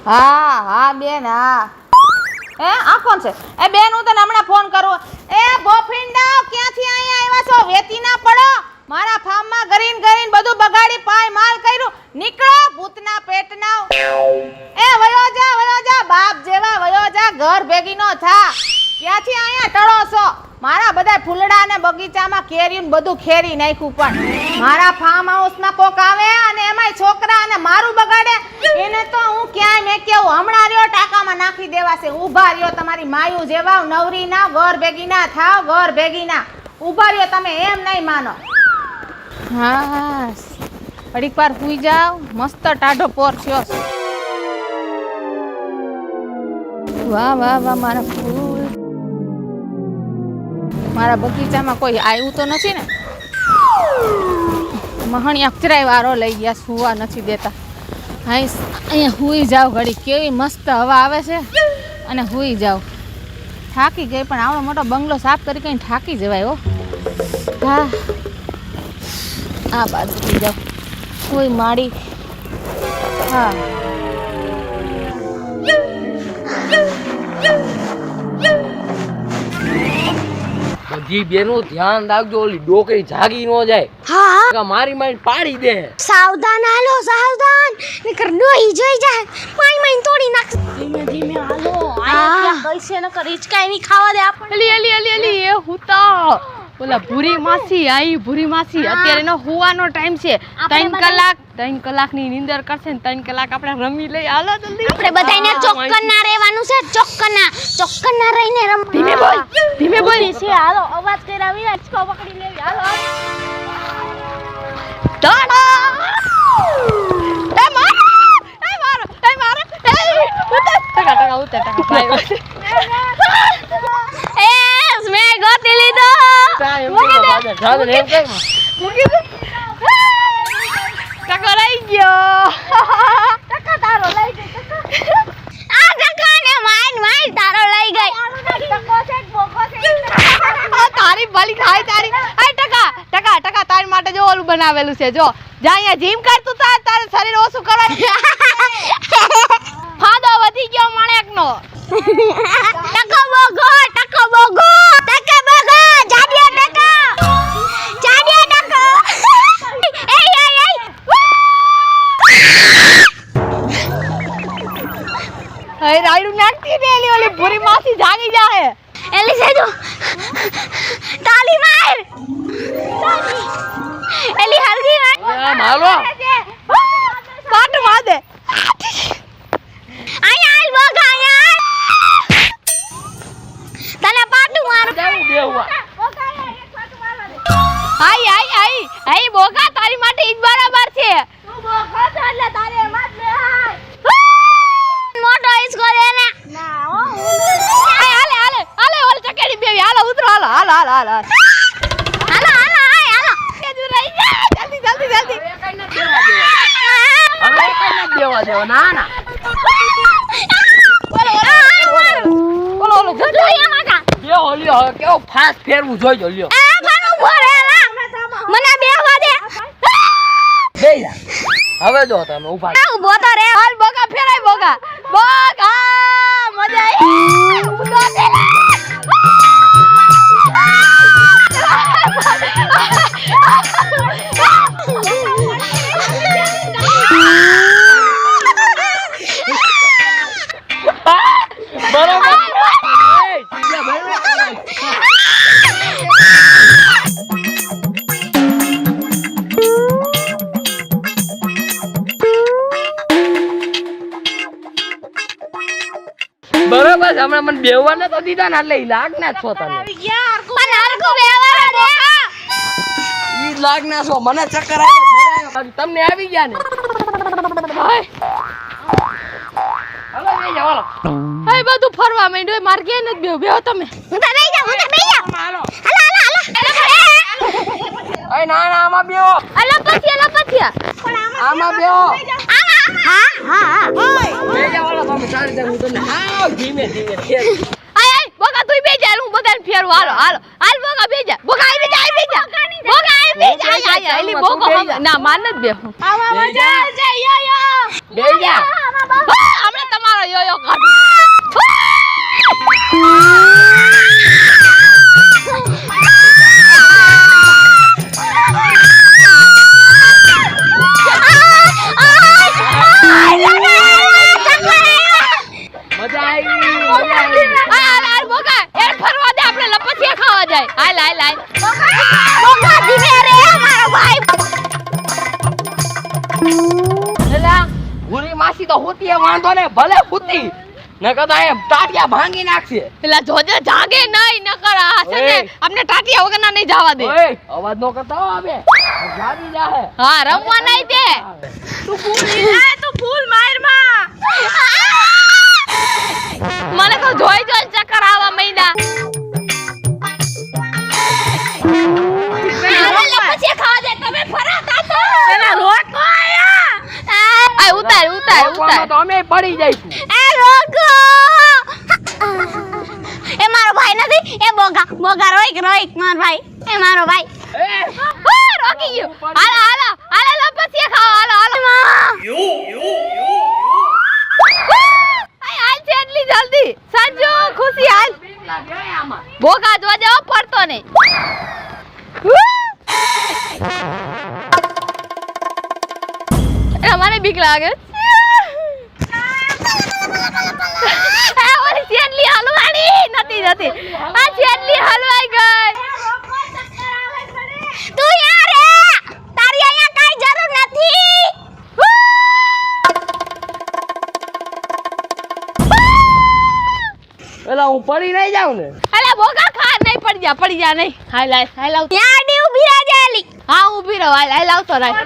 હા હા બેન હા આ કોણ છે? એ બેન હું તને હમણાં ફોન કરું. એ બોફિંડા ક્યાંથી અહીંયા આવ્યા છો? વેતી ના પડો. મારા ફાર્મમાં ગરીન ગરીન બધું બગાડી પાય માલ કર્યું. નીકળો ભૂતના પેટના. એ વયો જા બાપ જેવા વયો જા. ઘર ભેગી નો થા. ક્યાંથી અહીંયા ટળો છો? મારા બધા ફૂલડા અને બગીચામાં કેરીયું બધું ખેરી નાખ્યું, પણ મારા ફાર્મ હાઉસમાં કોક આવે અને એમાંય છોકરા અને મારું બગાડે. એને તો હું ક્યાંય મેં કેવું હમણાં રહ્યો ટાંકામાં નાખી દેવાશે. ઊભા રહ્યો તમારી માયું જેવા નવરી ના ઘર ભેગી ના થાવ. ઘર ભેગી ના ઊભા રહ્યો તમે એમ નહીં માનો. હા ઘડીક વાર સુઈ જાવ. મસ્ત ટાઢો પોર થયો. વાહ વાહ વાહ મારા ફૂલ. મારા બગીચામાં કોઈ આવ્યું તો નથી ને? મહણિયા અક્ષરાય વારો લઈ ગયા, સુવા નથી દેતા. હા અહીંયા હુઈ જાવ ઘડી. કેવી મસ્ત હવા આવે છે અને હુઈ જાવ. થાકી ગઈ પણ આવડો મોટો બંગલો સાફ કરી કઈ થાકી જવાય હો. હા આ બાજુ સુઈ જાવ. કોઈ માડી. હા બધી બેનો ધ્યાન રાખજો, ઓલી ડોકરી જાગી નો જાય. હા મારી મારી પાડી દે. સાવધાન હાલો, સાવધાન. નકર ડોહી જોઈ જાય. માઈ તોડી નાખ. ધીમે ધીમે હાલો. આયા કઈસે નકર હિચકાઈ ની ખાવા દે આપણે. અલી એ હુતા. ઓલા ભૂરી માસી આઈ. ભૂરી માસી અત્યારે નો હુવાનો ટાઈમ છે. 3 કલાકની નીંદર કરશે ને 3 કલાક આપણે રમી લઈ. હાલો જલ્દી. આપણે બધાયને ચોક્કના રહેવાનું છે. ચોક્કના રહીને રમ. ધીમે બોલ છે. હાલો અવાજ કર્યા વિના હિચકો પકડી લેવી. હાલો ટાડા. એ મારો ઉતર ભાઈ. એ મે ગોતી લીધો. ટકો લઈ ગયો. ટકો તારો લઈ ગઈ. આ ટકાને માર તારો લઈ ગઈ. ટકો છે બોકો છે. તારી ભલી થાય તારી. આ ટકા તારી માટે જો ઓલું બનાવેલું છે. જો જા અહીંયા જીમ કરતું તારે શરીર ઓછું કરવા. ફાદો વધી ગયો માણેકનો. ટકો બોગો જાડિયા ટકો. એ રાયડું નાખતી ને ઓલી ભૂરી માસી જાગી જાય. એલી સેજો તાલી માર. એલી હરગી માર. મારો પાટ માર દે. આયા આલ બોગા આયા. તને પાટું માર. આઈ બોગા તારી માટે ઈ જ બરાબર છે. તું બોગો છો એટલે તારે એમાં જ લે. મોટો ઈસકો દે ને. ના હો. હાલે ઓલ ચકેડી બેવી. હાલો ઉતરો. હાલો કેજુ રહી જા. જલ્દી હવે કઈ નથી દેવા ના ઓલો જલ્દી લ્યો લ્યો. હવે કેવો ફાસ્ટ ફેરવું જોઈજો. લ્યો મને બેહવા દે. બેહી જા. હવે જો તમે ઉભા. ઉભો તો રે. હાલ બોગા ફેરાય. બોગા મજા આવી. ઉડો દે. બરાબર હમણાં મને બેહવા નતો દીધા ને એટલે લાગ ના છો તમે. પણ હરકો બેહવા દે. ઈ લાગ ના છો. મને ચક્કર આવે. તમને આવી ગયા ને. હાલો બેહી જાઓ. હાય બધું ફરવા માંડ્યો. માર કે નથી બેહો તમે. હું તો બેહી જા. હાલો હાલો. એ ના આમાં બેહો. અલા પથિયા. આમાં બેહો. હા. બેહી જાઓ. તમે સારી રીતે હું તમને આવ ધીમે ફેર. આય બોગા તું બેજા. હું બધાને ફેરવું. હાલ બોગા બેજા. બોગા આવી જા. બોગા આવી જા. જા, એલી ચાલમાં બોકો તું બેહી જા. ના માન જ બેહું બેહી જા. બેહી જા. હમણાં તમારો યોયો કાઢું મજા આવી. હાલ બોકા એ ફરવા દે આપણે લપસિયા ખાવા જાય હાલ હાલ હાલ બોકા ધીમે રે મારો ભાઈ. એલા ભૂરી માસી તો હોતી એ વાંધો ને ભલે હોતી નકર તો એ ટાટિયા ભાંગી નાખશે. પેલા જોજે જાગે નહીં નકર આ છે ને ઓય. આપણે ટાટિયા વગરના નહીં જવા દે ઓય અવાજ નો કરતા હો અબે જાવી જાહે. હા રમવા નહીં દે તું ભૂલ માર માં મને તો જોઈ જોઈ ચક્કર આવવા માંડ્યા લપસિયા ખાવા જાય તમે ફરાતા તો. પેલા રોટ નો આયા આ ઉતાર ઉતાર ઉતાર તો અમે પડી જઈશું. એ રોકો. એ મારો ભાઈ નથી એ બોગા બોગા રોઈક રોઈક મારો ભાઈ એ મારો ભાઈ. રોકી ગયો હાલો હાલો હાલો લપસિયા ખાવા હાલો હાલો હાલ છે એટલી જલ્દી સંજુ ખુશી હાલ બોગા જોજે હો પડતો નહીં મને બીક લાગે ઓલી ચેટલી હલવાણી નથી નથી આ ચેટલી હલવાઈ ગઈ તું યાર રે તારી અહીંયા કાઈ જરૂર નથી. એલા હું પડી નહીં જાઉં ને. અલા બોગા ખા નહીં પડી જા નહીં હાલ હાલ હાલ આવ ત્યાં આડી ઊભી રહે જાલી. હા ઊભી રહો હાલ હાલ આવતો રાય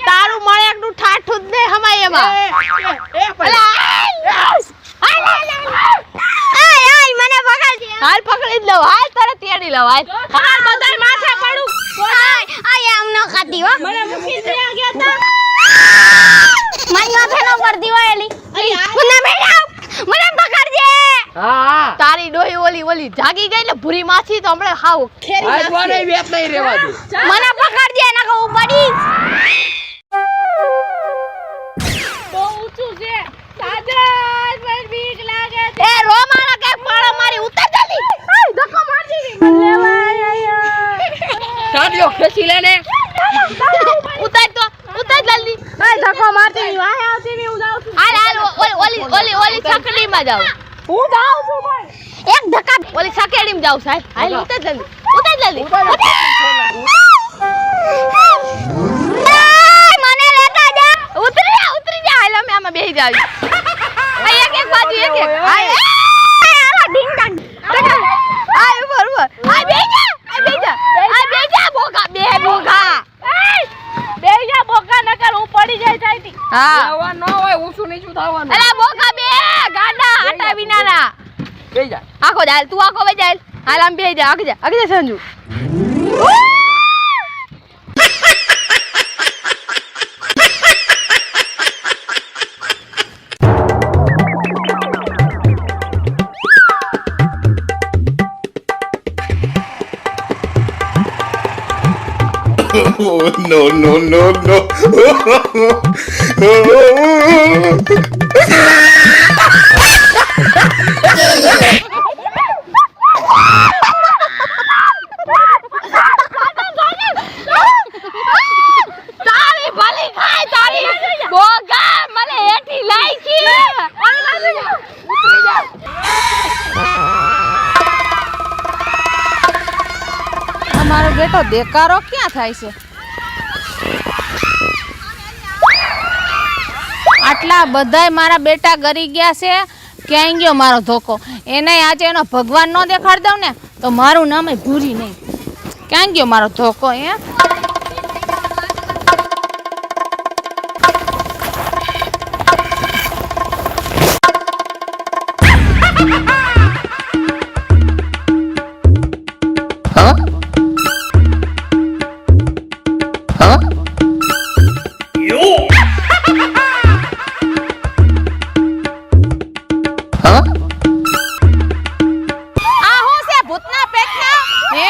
તારું મળે એકનું ઠાઠું જ નહીં હમાય એમાં અલા હાલ આય આય મને પકડ. હાલ પકડી જ લઉં હાલ તારે તેડી લઉં હાલ હાલ બધાય માથે પડું આય આય આમ નો ખાતી હો. મને મૂકી દે ગયા તા મારી માથે નો પડતી હોય એલી. મને બેઠા મને પકડજે. હા હા તારી ડોહી ઓલી ઓલી જાગી ગઈ ને ભૂરી માછી તો હમણાં હાવ ખેરી આજ વાને વેત નહીં રહેવા દે. મને પકડજે નકર હું પડીશ. બહુ ઊંચું છે સાજન મને બીક લાગે છે એ રોમાણા કે પાળા મારી ઉતર જલ્દી આય ધક્કો માર દીધી મને લેવાય આયા ટાટિયો ખેંચી લે ને. ઉતાર જલ્દી આય ધક્કો માર દીધી વાહે આવતી ની હું જાઉં છું હાલ હાલ ઓલી ઓલી ઓલી છકડીમાં જાવ હું જાઉં છું ભાઈ એક ધક્કા ઓલી છકેડીમાં જાવ સાહેબ હાલ ઉતાર જલ્દી મને લેતા જા. ઉતરી જા હાલ અમે આમાં બેહી જાવી આ એક બાજુ એક હાલ આલા ડીંગ ડાંગ. આય ઉપર આ બેહી જા બોગા બેહી જા બોગા નકર હું પડી જાય સાઈટી હા લેવા ન હોય ઊંચું નીચું થવાનું. અલા બોગા બે ગાડા આટા વિનાના બેહી જા. આખો જાય તું આખો વે જાય હાલ આમ બેહી જા આગળ જા Sanju Oh, no, no, no, no. તારી ભલી ખાય તારી બોગા મને હેઠી લાઈ છે ઉતરી જા અમારો બેટો દેકારો ક્યાં થાય છે આટલા બધાય મારા બેટા ગરી ગયા છે ક્યાં ગયો મારો ધોકો એને આજે એનો ભગવાન નો દેખાડ દઉં ને તો મારું નામ ભૂરી નહીં ક્યાં ગયો મારો ધોકો હે આ હું છે ભૂતના પેટના હે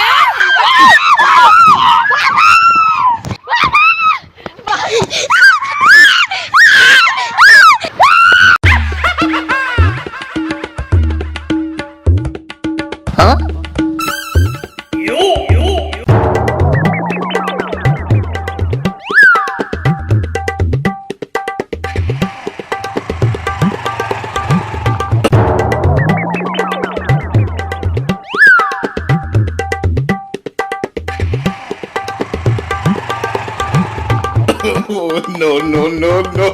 હા Oh, no, no, no, no.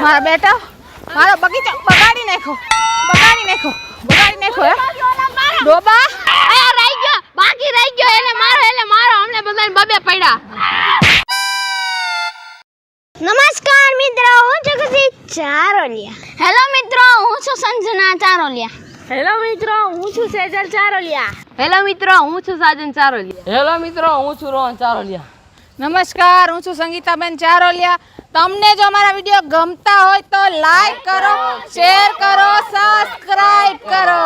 મારા બેટા મારો બગીચો બગાડી નાખ્યો હે ડોબા આ રહી ગયો બાકી રહી ગયો એને મારો અમને બધાને બબે પડ્યા. નમસ્કાર મિત્રો, હું છું ખુશી ચારોલિયા. હેલો મિત્રો, હું છું સંજના ચારોલિયા. હેલો મિત્રો, હું છું સેજલ ચારોલિયા. હેલો મિત્રો, હું છું સાજન ચારોલિયા. હેલો મિત્રો, હું છું રોહન ચારોલિયા. નમસ્કાર, હું છું સંગીતાબેન ચારોલિયા. તમને જો અમારા વિડીયો ગમતા હોય તો લાઈક કરો, શેર કરો, સબસ્ક્રાઇબ કરો.